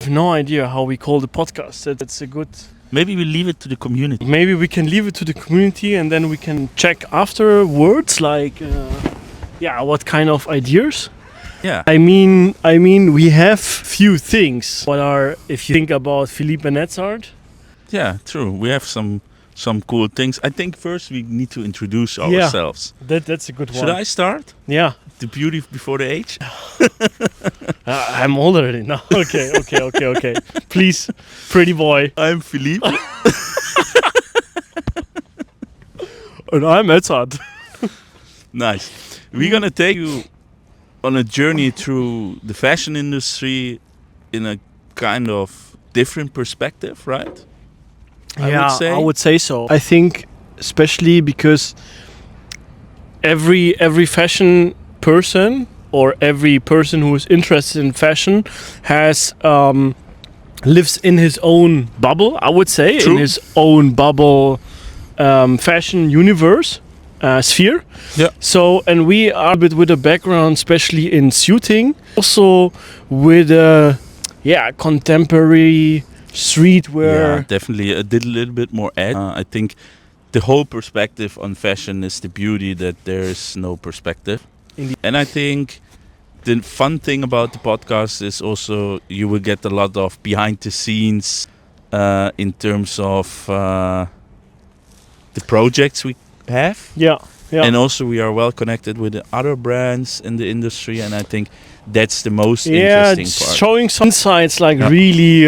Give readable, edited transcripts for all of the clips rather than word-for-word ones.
have no idea how we call the podcast. That's a good... Maybe we leave it to the community. Maybe we can leave it to the community and then we can check afterwards, like, what kind of ideas. Yeah. I mean, we have few things. What are, if you think about Philippe and Edzard? Yeah, true. We have some cool things. I think first we need to introduce ourselves. That's a good one. Should I start? Yeah. The beauty before the age? I'm older already. No. Okay. Please, pretty boy. I'm Philippe. And I'm Edzard. Nice. We're gonna take you on a journey through the fashion industry in a kind of different perspective, right? I would say so. I think especially because every fashion person or every person who is interested in fashion has lives in his own bubble, I would say. True. In his own bubble fashion universe sphere. Yeah. So, and we are a bit with a background especially in suiting, also with contemporary streetwear. Yeah, definitely a little bit more edge. I think the whole perspective on fashion is the beauty that there's no perspective. Indeed. And I think the fun thing about the podcast is also you will get a lot of behind the scenes in terms of the projects we have. Yeah. And also we are well connected with the other brands in the industry, and I think that's the most interesting part. Showing some insights, like really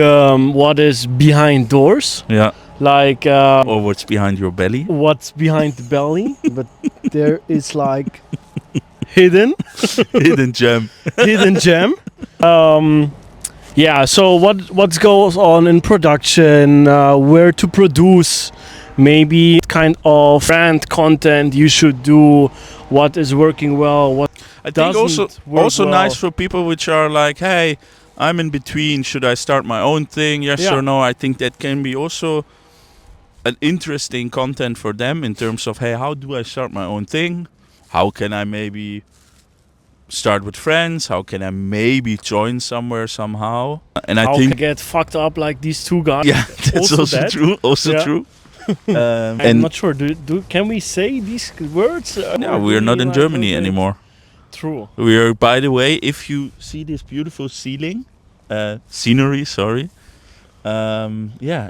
what is behind doors. Yeah. Like Or what's behind your belly. what's behind the belly, but there is like hidden gem. hidden gem. So what goes on in production, where to produce, maybe what kind of brand content you should do, what is working well, what I think doesn't work also well. nice for people which are like, hey, I'm in between, should I start my own thing, yes or no? I think that can be also an interesting content for them in terms of, hey, how do I start my own thing? How can I maybe start with friends? How can I maybe join somewhere somehow? And How I think can I get fucked up like these two guys? that's also that. true. Yeah. True. I'm not sure. Can we say these words? No, we are not in Germany anymore. True. We are, by the way, if you see this beautiful scenery, sorry.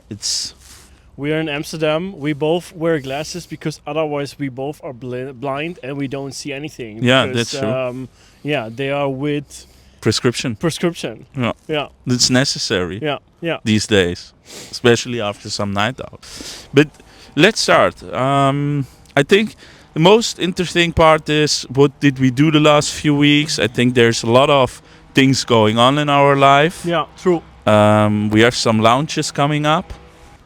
It's... We are in Amsterdam. We both wear glasses because otherwise we both are blind and we don't see anything. Yeah, because, that's true. They are with prescription. Yeah. It's necessary. Yeah. These days, especially after some night out. But let's start. I think the most interesting part is what did we do the last few weeks. I think there's a lot of things going on in our life. Yeah, true. We have some launches coming up.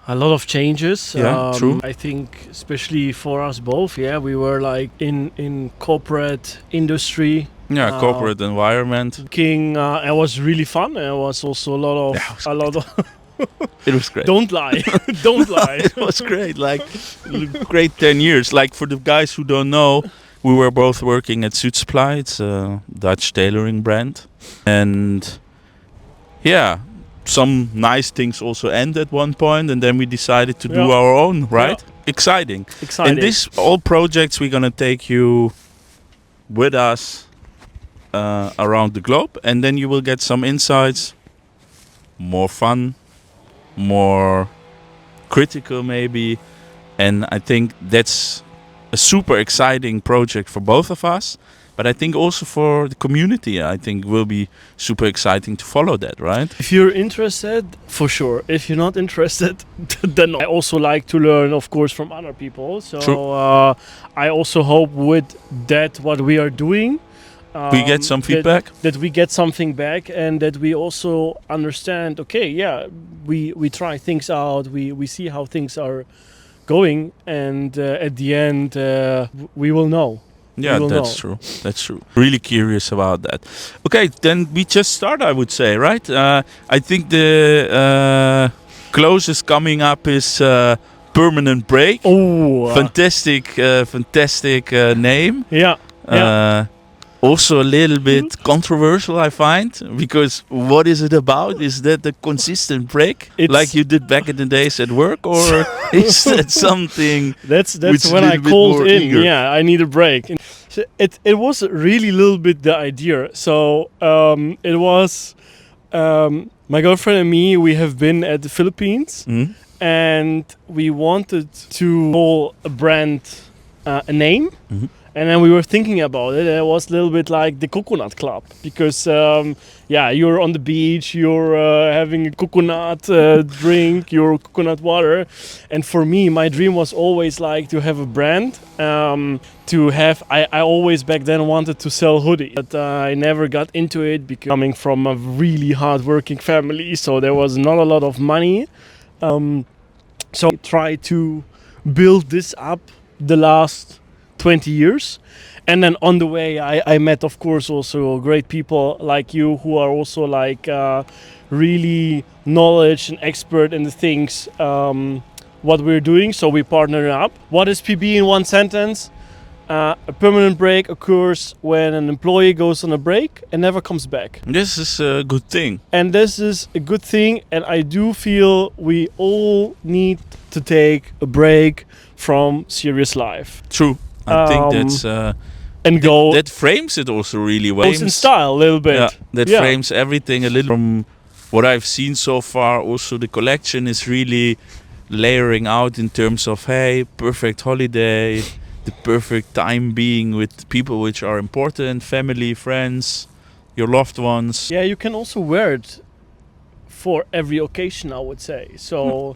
A lot of changes. Yeah, true. I think especially for us both, we were like in corporate industry. Yeah, corporate environment. It was really fun. It was also a lot of It was great. Don't lie. Don't lie. It was great. Like great 10 years. Like for the guys who don't know, we were both working at Suit Supply. It's a Dutch tailoring brand. And some nice things also end at one point, and then we decided to do our own, right? Yeah. Exciting. And this all projects we're gonna take you with us around the globe, and then you will get some insights, more fun, more critical maybe, and I think that's a super exciting project for both of us. But I think also for the community, I think will be super exciting to follow that, right? If you're interested, for sure. If you're not interested, then I also like to learn, of course, from other people. So I also hope with that what we are doing, we get some feedback. That we get something back, and that we also understand. Okay, we try things out. We see how things are going, and at the end we will know. Yeah, that's true. That's true. Really curious about that. Okay, then we just start, I would say, right? I think the closest coming up is Permanent Break. Oh, fantastic name. Yeah. Also a little bit controversial, I find, because what is it about? Is that a consistent break, like you did back in the days at work, or is that something? That's when I called in. Eager? Yeah, I need a break. So it was really a little bit the idea. So it was my girlfriend and me. We have been at the Philippines, and we wanted to call a brand a name. And then we were thinking about it, and it was a little bit like the Coconut Club, because you're on the beach, you're having a coconut drink, your coconut water, and for me, my dream was always like to have a brand. I always back then wanted to sell hoodies, but I never got into it because coming from a really hard-working family, so there was not a lot of money. So I tried to build this up the last 20 years, and then on the way I met, of course, also great people like you who are also like really knowledge and expert in the things what we're doing. So we partner up. What is PB in one sentence? A permanent break occurs when an employee goes on a break and never comes back. This is a good thing. And this is a good thing, and I do feel we all need to take a break from serious life. True. I think that's and go. That frames it also really well. Goes in style a little bit. Yeah, that frames everything a little. From what I've seen so far, also the collection is really layering out in terms of perfect holiday, the perfect time being with people which are important, family, friends, your loved ones. Yeah, you can also wear it for every occasion, I would say. So.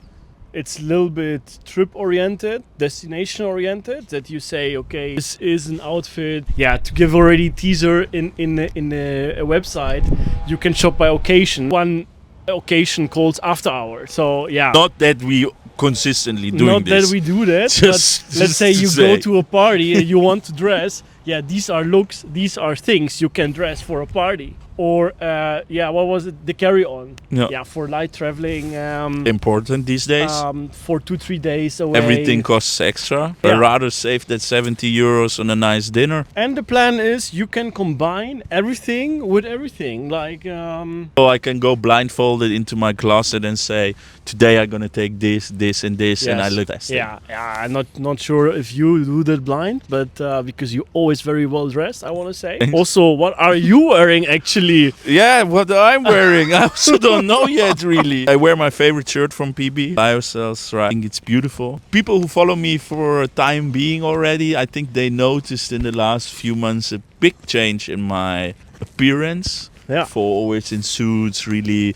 It's a little bit trip-oriented, destination-oriented, that you say, okay, this is an outfit. Yeah, to give already teaser in the website, you can shop by occasion. One occasion called After Hour. So yeah. Not that we consistently doing Not this. That we do that, but let's say you go to a party and you want to dress. Yeah, these are looks, these are things you can dress for a party. Or, what was it? The carry-on. Yeah, for light traveling. Important these days. For 2-3 days away. Everything costs extra. Yeah. I'd rather save that 70 euros on a nice dinner. And the plan is you can combine everything with everything. Like. So I can go blindfolded into my closet and say, today I'm gonna take this, this, and this, yes. And I look best. Yeah, I'm not sure if you do that blind, but because you're always very well dressed, I want to say. Also, what are you wearing actually? Yeah, what I'm wearing, I also don't know yet, really. I wear my favorite shirt from PB. Lyocell's, right? I think it's beautiful. People who follow me for a time being already, I think they noticed in the last few months a big change in my appearance. Yeah. For always in suits, really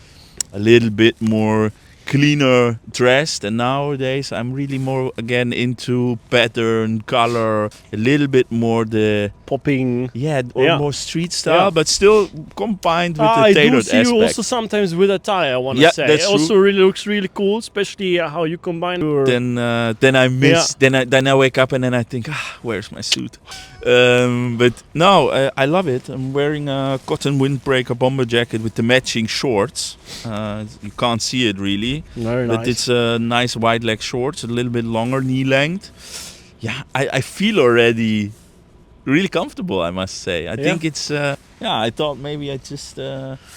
a little bit more cleaner dressed, and nowadays I'm really more again into pattern, color, a little bit more the popping, more street style, but still combined with the tailored aspect. I do see you also sometimes with a tie, I want to say. It also really looks really cool, especially how you combine your... Then I miss, then I wake up and then I think, where's my suit? But no, I love it. I'm wearing a cotton windbreaker bomber jacket with the matching shorts. You can't see it really, very but nice. It's a nice wide leg shorts, a little bit longer knee length. Yeah, I feel already really comfortable, I must say. I think it's I thought maybe I just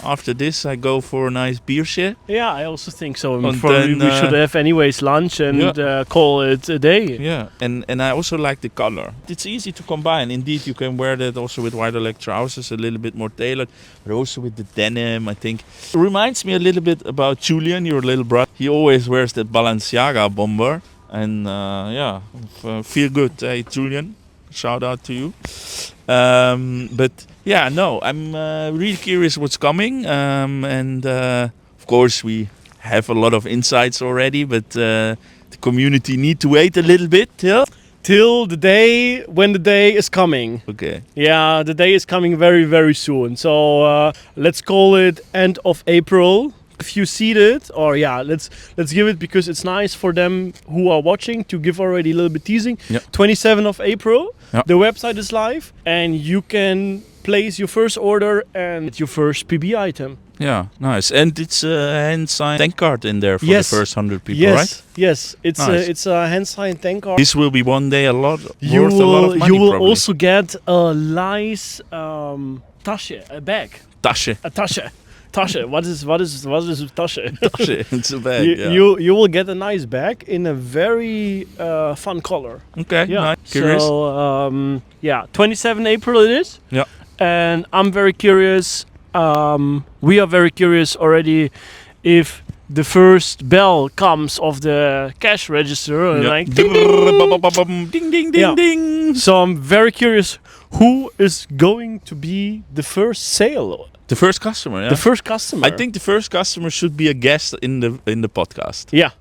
after this I go for a nice beer share. Yeah, I also think so. We should have anyways lunch and call it a day. Yeah, and I also like the color. It's easy to combine. Indeed, you can wear that also with wider leg trousers, a little bit more tailored, but also with the denim. I think it reminds me a little bit about Julian, your little brother. He always wears that Balenciaga bomber, and feel good. Hey, Julian. Shout out to you. But yeah, no, I'm really curious what's coming. And of course, we have a lot of insights already, but the community need to wait a little bit till the day when the day is coming. Okay. Yeah, the day is coming very, very soon. So let's call it end of April. if you see it, or let's give it, because it's nice for them who are watching to give already a little bit teasing. 27th of April, the website is live, and you can place your first order and get your first PB item. Yeah, nice. And it's a hand-signed thank card in there for the first 100 people, right? Yes, it's nice. It's a hand-signed thank card. This will be one day worth a lot of money. You will probably. also get a nice tasche, a bag. Tasche. A tasche. Tasche. What is tasche? Tasche. It's a bag. You will get a nice bag in a very fun color. Okay. Yeah. Nice. Curious. So 27 April it is. Yeah. And I'm very curious. We are very curious already if the first bell comes of the cash register, like ding ding ding ding ding. So I'm very curious who is going to be the first sale. The first customer, yeah. The first customer. I think the first customer should be a guest in the podcast. Yeah,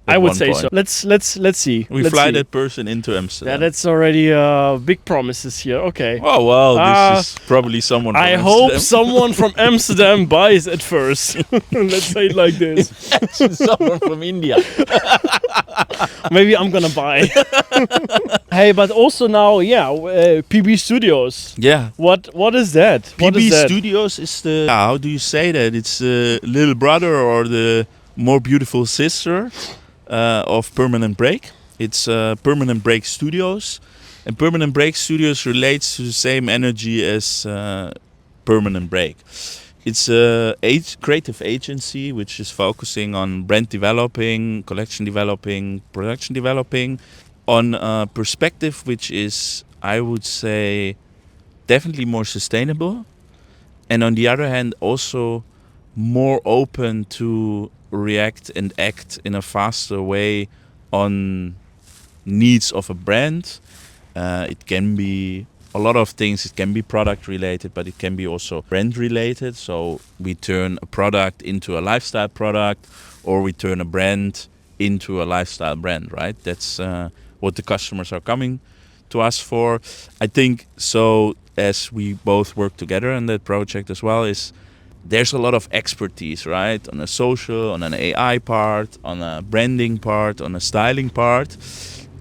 I would say so. Let's see. We fly that person into Amsterdam. Yeah, that's already big promises here. Okay. Oh well, this is probably someone from Amsterdam. hope someone from Amsterdam buys it first. Let's say it like this. Someone from India. Maybe I'm gonna buy. Hey, but also now, PB Studios. Yeah. What is that? PB Studios is the how do you say that? It's the little brother or the more beautiful sister of Permanent Break. It's Permanent Break Studios, and Permanent Break Studios relates to the same energy as Permanent Break. It's a creative agency which is focusing on brand developing, collection developing, production developing, on a perspective which is, I would say, definitely more sustainable, and on the other hand also more open to react and act in a faster way on needs of a brand. It can be a lot of things. It can be product related, but it can be also brand related. So we turn a product into a lifestyle product, or we turn a brand into a lifestyle brand, right? That's what the customers are coming to us for. I think so, as we both work together on that project as well, is there's a lot of expertise, right? On a social, on an AI part, on a branding part, on a styling part.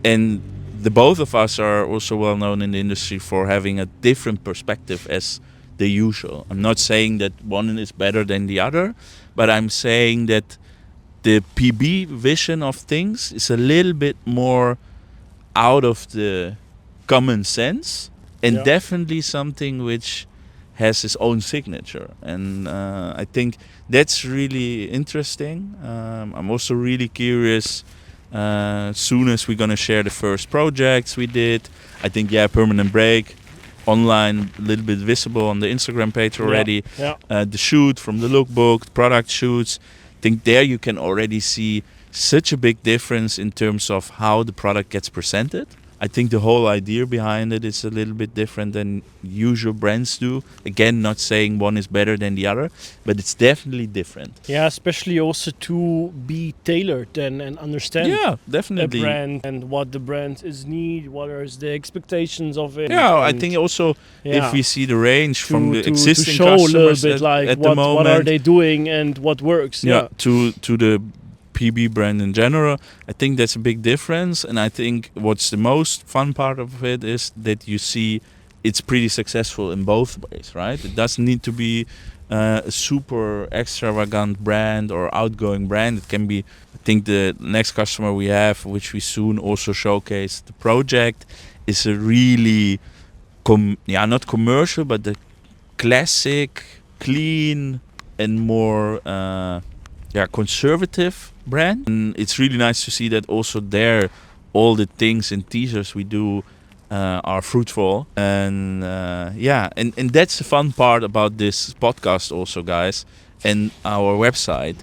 And the both of us are also well known in the industry for having a different perspective as the usual. I'm not saying that one is better than the other, but I'm saying that the PB vision of things is a little bit more out of the common sense, and definitely something which has his own signature. And I think that's really interesting. I'm also really curious. Soon as we're gonna share the first projects we did, I think Permanent Break online, a little bit visible on the Instagram page already. The shoot from the lookbook, product shoots, I think there you can already see such a big difference in terms of how the product gets presented. I think the whole idea behind it is a little bit different than usual brands do. Again, not saying one is better than the other, but it's definitely different. Yeah, especially also to be tailored and understand definitely the brand and what the brand is need, what are the expectations of it. Yeah, I think also if we see the range from the existing to show customers a little bit like at the moment, what are they doing and what works. To the PB brand in general, I think that's a big difference. And I think what's the most fun part of it is that you see it's pretty successful in both ways, right? It doesn't need to be a super extravagant brand or outgoing brand. It can be, I think the next customer we have, which we soon also showcase the project, is a really not commercial, but the classic, clean and more conservative brand. And it's really nice to see that also there all the things and teasers we do are fruitful. And and that's the fun part about this podcast also, guys, and our website.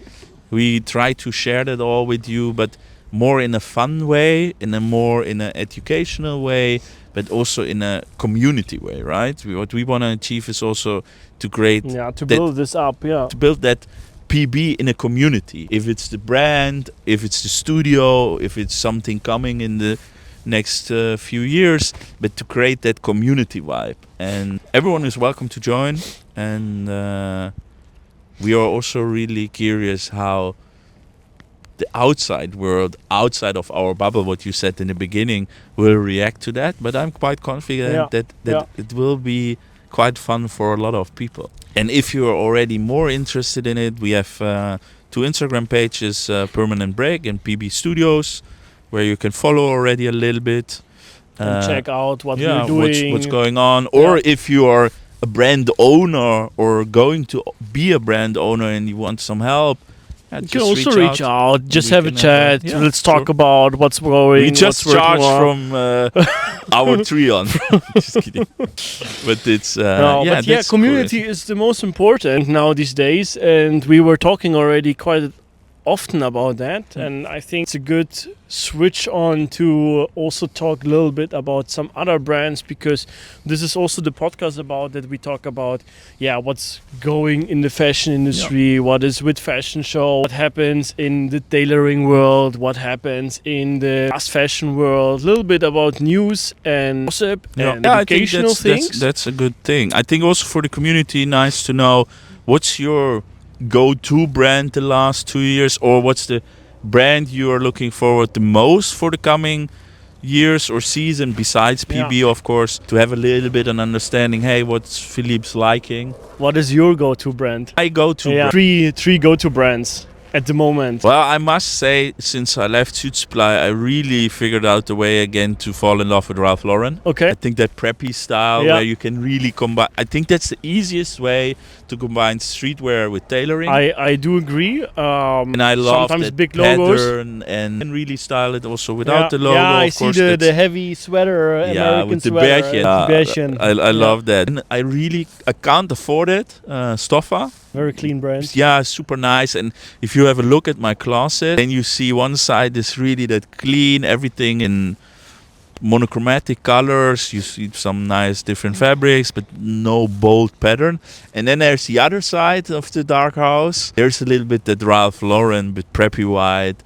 We try to share that all with you, but more in a fun way, in an educational way, but also in a community way, right? What we want to achieve is also to create build this up, to build that PB in a community. If it's the brand, if it's the studio, if it's something coming in the next few years, but to create that community vibe. And everyone is welcome to join. And we are also really curious how the outside world, outside of our bubble, what you said in the beginning, will react to that. But I'm quite confident that it will be quite fun for a lot of people. And if you're already more interested in it, we have 2 Instagram pages, Permanent Break and PB Studios, where you can follow already a little bit. And check out what we're doing. What's going on. Or if you are a brand owner or going to be a brand owner and you want some help, you can also reach out. Just have a chat. Let's talk about what's going. We just charge from our Trion. Just kidding. But it's community is the most important now these days, and we were talking already quite often about that, and I think it's a good switch on to also talk a little bit about some other brands, because this is also the podcast about that. We talk about what's going in the fashion industry, what is with fashion show, what happens in the tailoring world, what happens in the fast fashion world, a little bit about news and gossip and educational things. That's a good thing. I think also for the community, nice to know what's your go-to brand the last 2 years, or what's the brand you are looking forward the most for the coming years or season, besides PB, of course, to have a little bit an understanding. Hey, what's Philippe's liking? What is your go-to brand? I go-to three go-to brands at the moment. Well, I must say, since I left Suit Supply, I really figured out a way again to fall in love with Ralph Lauren. Okay. I think that preppy style where you can really combine. I think that's the easiest way to combine streetwear with tailoring. I do agree. And I love sometimes that big logos and really style it also without the logo. Yeah, I of course, see the heavy sweater, American with the sweater. Bärchen. I love that. And I can't afford it. Stoffa. Very clean brand. Yeah, super nice. And if you have a look at my closet, then you see one side is really that clean, everything in monochromatic colors. You see some nice different fabrics, but no bold pattern. And then there's the other side of the dark house. There's a little bit that Ralph Lauren, but preppy white,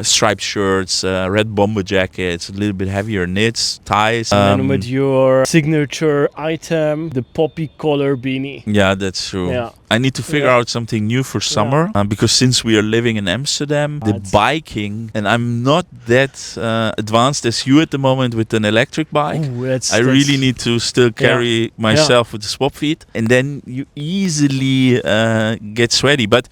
striped shirts, red bomber jackets, a little bit heavier knits, ties. And then with your signature item, the poppy collar beanie. Yeah, that's true. Yeah. I need to figure out something new for summer, because since we are living in Amsterdam, the biking, and I'm not that advanced as you at the moment with an electric bike. Ooh, I really need to still carry myself with the swap feet, and then you easily get sweaty. But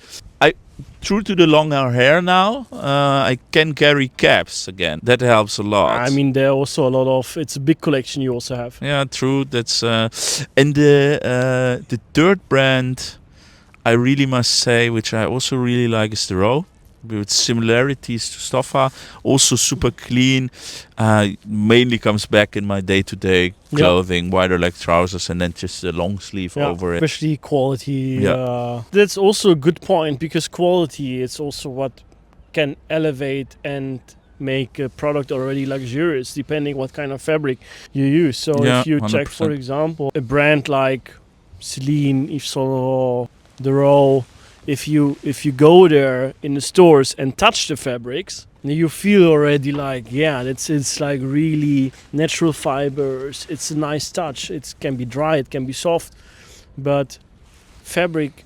true to the longer hair now, I can carry caps again. That helps a lot. I mean, there are also a lot of. It's a big collection you also have. Yeah, true. That's and the third brand, I really must say, which I also really like, is the Row, with similarities to Stoffa. Also super clean. Mainly comes back in my day-to-day clothing, wider leg trousers, and then just a long sleeve over it. Especially quality. That's also a good point, because quality is also what can elevate and make a product already luxurious, depending what kind of fabric you use. So if you 100%. Check, for example, a brand like Celine, Yves Saint Laurent, The Row, if you go there in the stores and touch the fabrics, you feel already like, it's like really natural fibers. It's a nice touch. It can be dry, it can be soft, but fabric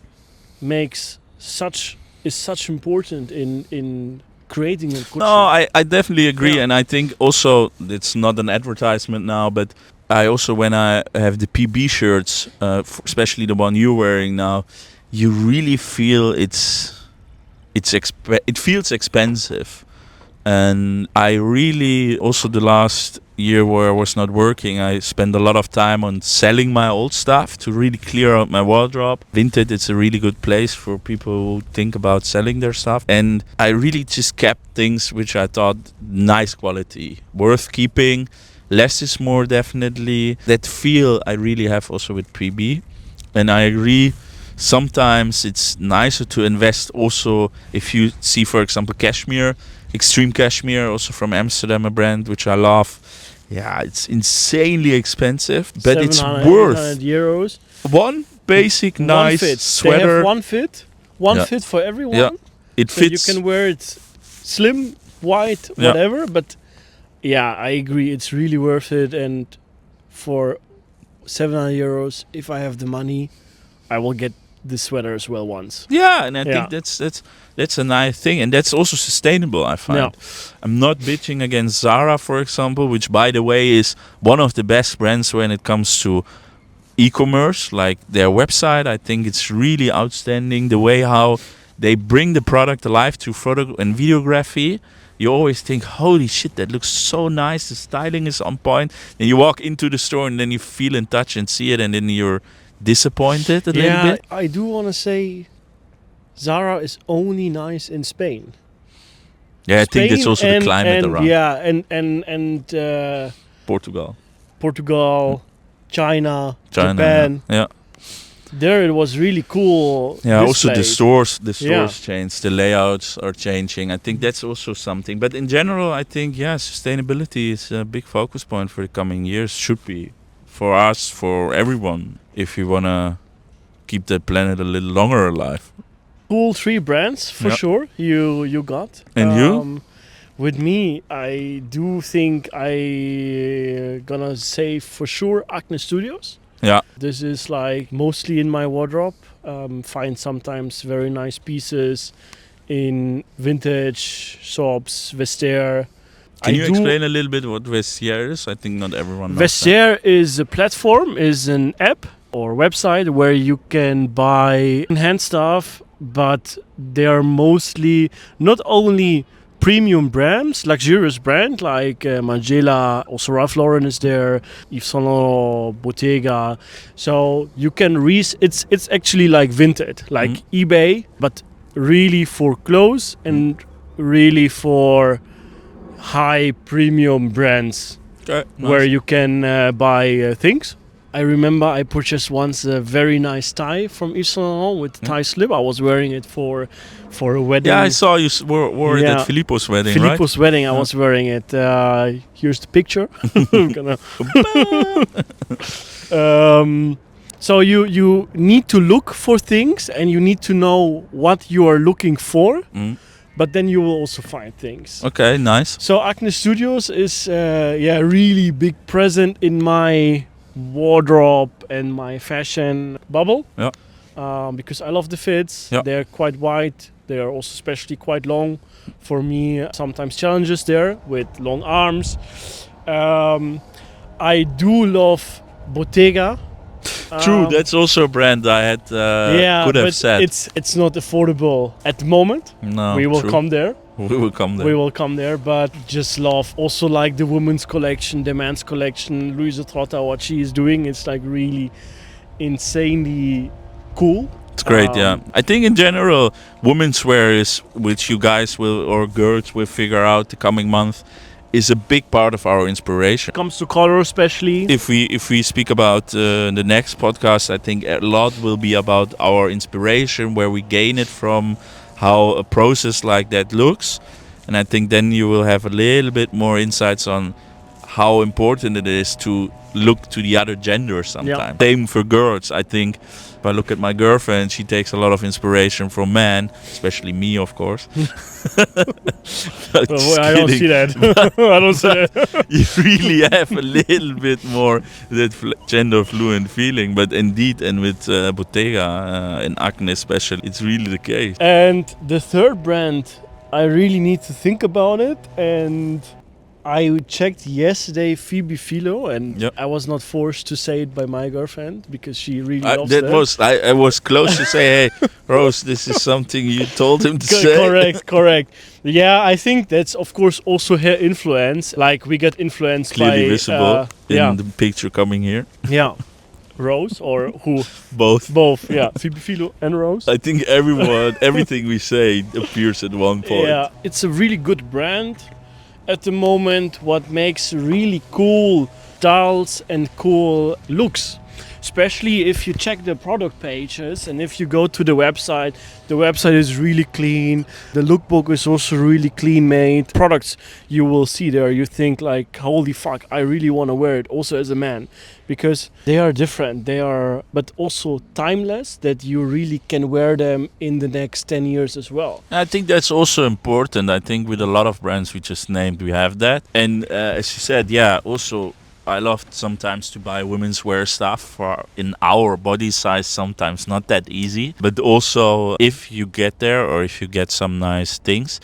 is such important in creating a collection. No, I definitely agree, and I think also it's not an advertisement now, but I also, when I have the PB shirts, especially the one you're wearing now, you really feel it feels expensive. And I really, also the last year where I was not working, I spent a lot of time on selling my old stuff to really clear out my wardrobe. Vinted, it's a really good place for people who think about selling their stuff. And I really just kept things which I thought nice quality, worth keeping. Less is more, definitely. That feel I really have also with PB. And I agree, sometimes it's nicer to invest also if you see, for example, cashmere, extreme cashmere, also from Amsterdam, a brand which I love. Yeah, it's insanely expensive, but it's worth €800. One basic nice fit. Sweater. They have one fit for everyone. Yeah, it so fits. You can wear it slim, wide, whatever. But yeah, I agree, it's really worth it. And for €700, if I have the money, I will get this sweater as well once. Yeah, and I think that's a nice thing, and that's also sustainable, I find. Yeah. I'm not bitching against Zara, for example, which, by the way, is one of the best brands when it comes to e-commerce. Like their website, I think it's really outstanding. The way how they bring the product alive through photo and videography. You always think, holy shit, that looks so nice. The styling is on point. And you walk into the store and then you feel and touch and see it, and then you're disappointed a little bit. I do want to say Zara is only nice in Spain. Yeah, I think that's also the climate around. Yeah, and Portugal, China, Japan. Yeah. There it was really cool. Yeah, displayed. Also the stores change, the layouts are changing. I think that's also something. But in general, I think sustainability is a big focus point for the coming years. Should be for us, for everyone, if we wanna keep the planet a little longer alive. Cool 3 brands for sure. You got. And you? With me, I do think I gonna say for sure Acne Studios. Yeah. This is like mostly in my wardrobe. Find sometimes very nice pieces in vintage shops, vestiaire. Can you explain a little bit what vestiaire is? I think not everyone knows. Vestiaire is a platform, is an app or website where you can buy hand stuff, but they are mostly not only premium brands, luxurious brand like Margiela, also Ralph Lauren is there, Yves Saint Laurent, Bottega. So you can it's actually like Vinted, like eBay, but really for clothes and really for high premium brands where you can buy things. I remember I purchased once a very nice tie from Yves Saint Laurent with tie slip. I was wearing it for a wedding. Yeah, I saw you wore it at Filippo's wedding, Filippo's wedding, I was wearing it. Here's the picture. So you need to look for things and you need to know what you are looking for. But then you will also find things. Okay, nice. So Acne Studios is really big present in my wardrobe and my fashion bubble. Yeah. Because I love the fits. Yeah. They're quite wide. They are also especially quite long. For me, sometimes challenges there with long arms. I do love Bottega. True, that's also a brand I had could have said. It's not affordable at the moment. No, we will come there. We will come there. But just love also like the women's collection, the men's collection, Louise Trotta, what she is doing. It's like really insanely cool. It's great, yeah. I think in general, women's wear is, which you guys will or girls will figure out the coming month, is a big part of our inspiration. Comes to color especially. If we speak about the next podcast, I think a lot will be about our inspiration, where we gain it from, how a process like that looks. And I think then you will have a little bit more insights on how important it is to look to the other gender sometimes. Yeah. Same for girls. I think if I look at my girlfriend, she takes a lot of inspiration from men, especially me, of course. Well, I don't see that. I don't see that. You really have a little bit more that gender fluent feeling, but indeed, and with Bottega and Acne especially, it's really the case. And the third brand, I really need to think about it, and I checked yesterday Phoebe Philo, and I was not forced to say it by my girlfriend because she really loves it. I was close to say, hey, Rose, this is something you told him to say. Correct. Yeah, I think that's of course also her influence. Like we get influenced clearly by visible in the picture coming here. Yeah. Rose or who? Both, yeah. Phoebe Philo and Rose. I think everything we say appears at one point. Yeah, it's a really good brand. At the moment, what makes really cool styles and cool looks, especially if you check the product pages and if you go to the website is really clean. The lookbook is also really clean made. Products you will see there, you think like, holy fuck, I really want to wear it also as a man, because they are different. They are, but also timeless, that you really can wear them in the next 10 years as well. I think that's also important. I think with a lot of brands we just named, we have that. And as you said, also I love sometimes to buy women's wear stuff for in our body size. Sometimes not that easy, but also if you get there or if you get some nice things,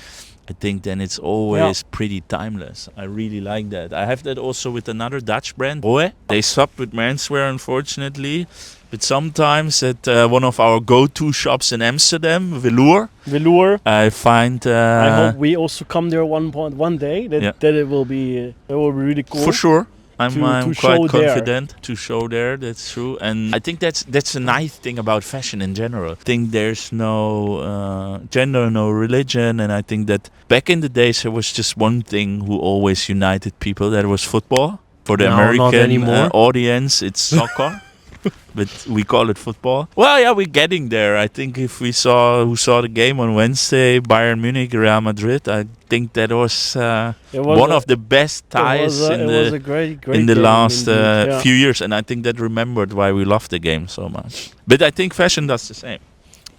I think then it's always pretty timeless. I really like that. I have that also with another Dutch brand, Roe. They stop with menswear, unfortunately. But sometimes at one of our go-to shops in Amsterdam, Velour, I find. I hope we also come there one day. That it will be really cool. For sure. I'm quite confident to show there. That's true, and I think that's a nice thing about fashion in general. I think there's no gender, no religion, and I think that back in the days there was just one thing who always united people. That was football. For the American audience, it's soccer. But we call it football. Well, yeah, we're getting there. I think if who saw the game on Wednesday, Bayern Munich, Real Madrid, I think that was one of the best ties in the last few years. And I think that remembered why we love the game so much. But I think fashion does the same.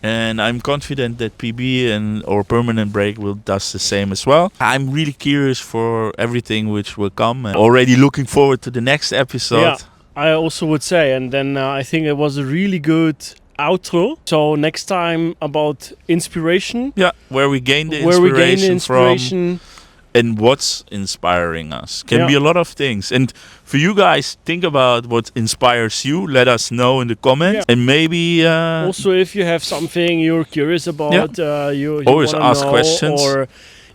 And I'm confident that PB and our permanent break will does the same as well. I'm really curious for everything which will come. And already looking forward to the next episode. Yeah. I also would say, and then I think it was a really good outro. So next time about inspiration. Yeah, where we gain the inspiration from and what's inspiring us. Can be a lot of things. And for you guys, think about what inspires you. Let us know in the comments. And maybe... also, if you have something you're curious about, you always ask questions. Or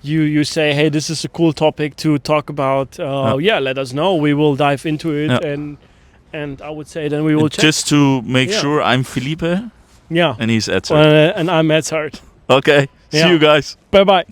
you say, hey, this is a cool topic to talk about. Let us know. We will dive into it and I would say then we will check. Just to make sure, I'm Felipe. Yeah. And he's Edzard. And I'm Edzard. Okay. See you guys. Bye-bye.